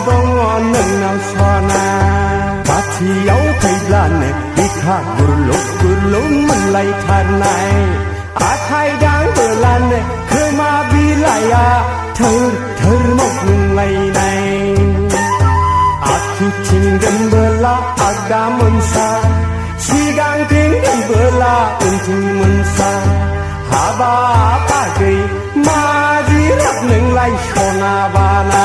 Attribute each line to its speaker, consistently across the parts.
Speaker 1: dong nang sona Baथिyaw fैब्लानो बिखा गुरलुब मोनलाय थारनाय आखाइ दांबोलानो खोमा बिलाइया थोर थोर मावग्लुंलायनाय आखिथिं दोनबोला आगदा मोनसा सिगांथिं दोनबोला उनथिं मोनसा हाबा बागै मा जिराद नोंलाय सना बाना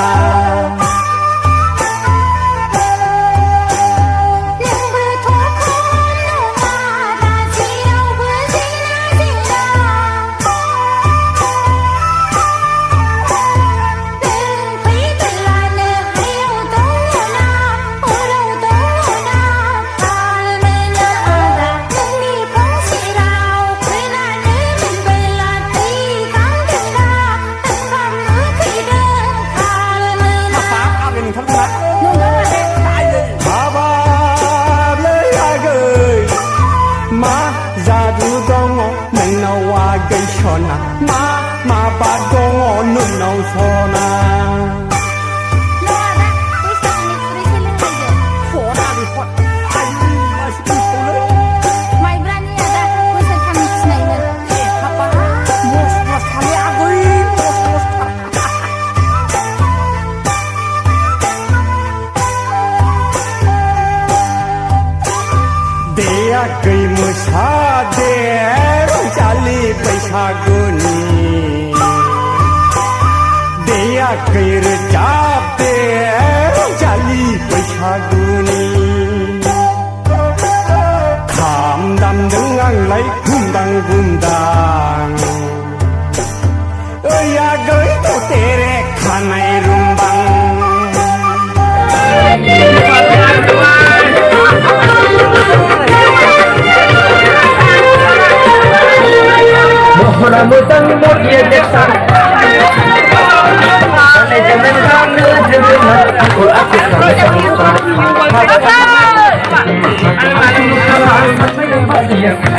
Speaker 1: Sona ma ba dong nang sona Dia gay musade jali बैसागुनि देया गै रोजाब दे जालि बैसागुनि खाम दामदों आंलाय गुमदां गुमदां ओइ आगै तेरे खानाय रुमबां Mohon mutang mulia desa, ane jangan kamu jangan aku sampai sampai.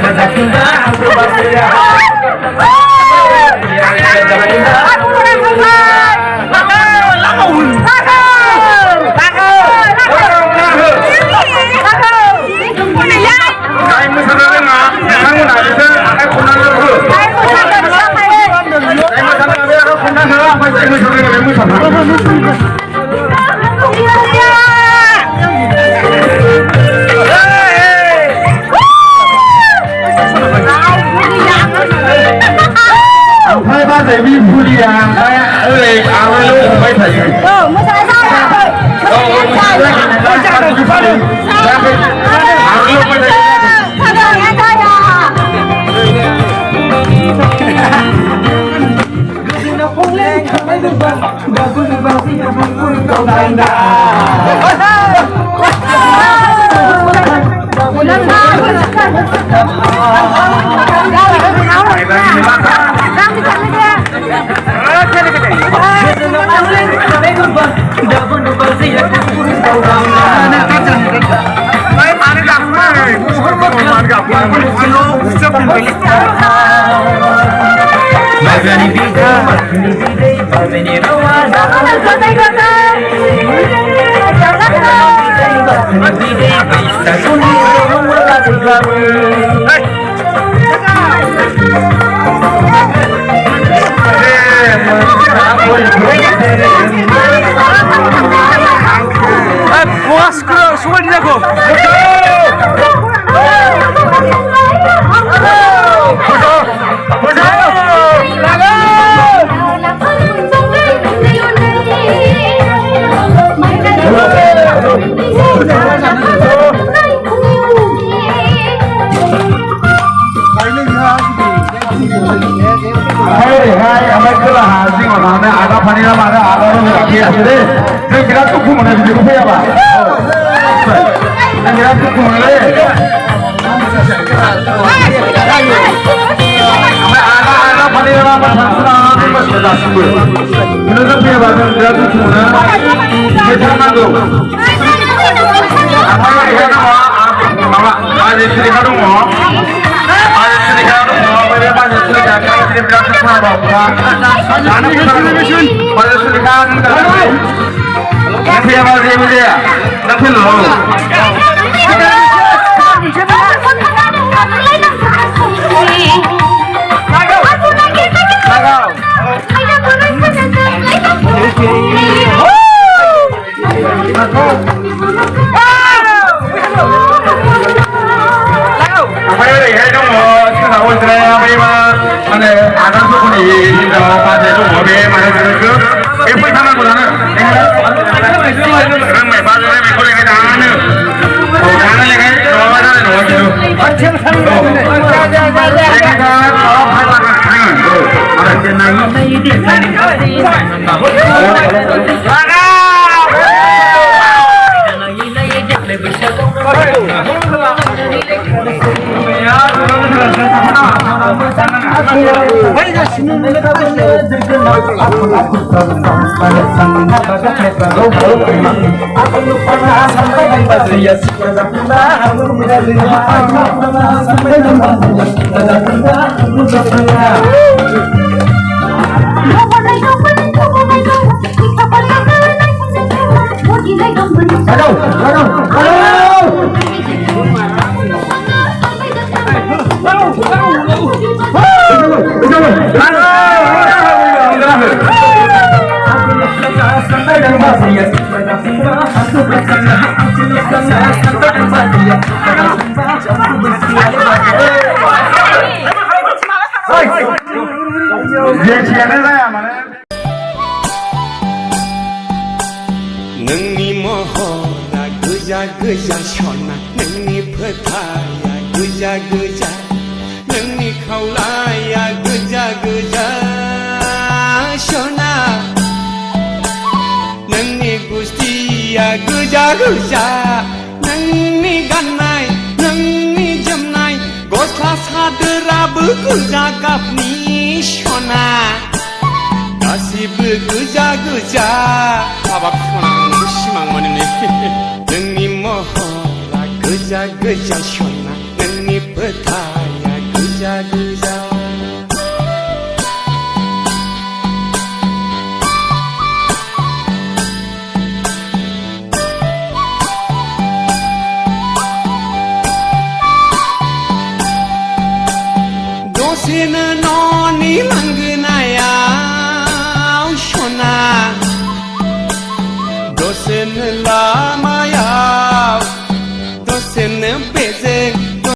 Speaker 1: Ada kita aku bersedia. Vì vui đàn ơi áo luôn mấy thầy mới sai sao sai áo luôn mấy thầy sao rồi nghe coi nó không lên mấy đứa bạn đã vui vào khi nhà mình vui cầu đàn đà puas ke semua di jago. Hai, amai kela hasil mana ada panina mana ada orang lagi ada. Saya kira tu pun mana video apa ya pak? Saya kira tu pun mana? Ada panina mana sana ni masih ada semua. Ini tu punya badan kira tu pun mana? Kita mana? Apa yang nama? Mama, ada istri kadu mo? Ada istri kadu mo? Bagaimana istri kadu? Istri berapa tahun? Anak-anak pada istri kadu. फैयाबा जेबो जाया दा फैल' ओमफ्राय ओरैहाय दङ जोंना अजराया बैमा माने आगान जख'नि हिनजाव बाजै दङ बे माने बिसोरखौ बे फैथारनांगौ जानो रोंबाय बाजैया बेखौ लेखाय दानो दानो लेखाय नङाबा जानाय नङा खिन्थु
Speaker 2: नोंनि महरा गोजा गोजा सना नोंनि फोथाया गोजा गोजा नोंनि खावलाया गोजा गोजा सना नोंनि गुस्थिया गोजा गोजा नोंनि गाननाय नोंनि जोमनाय गस्ला सादोराबो गोजा गाबनि सना गासिबो गोजा गोजा हाबाब सना सिमां माने नोंनि महरा गोजा गोजा सना नोंनि फोथाया गोजा गोजा दसेनो न'नि लांगोनायाव सना दसेनो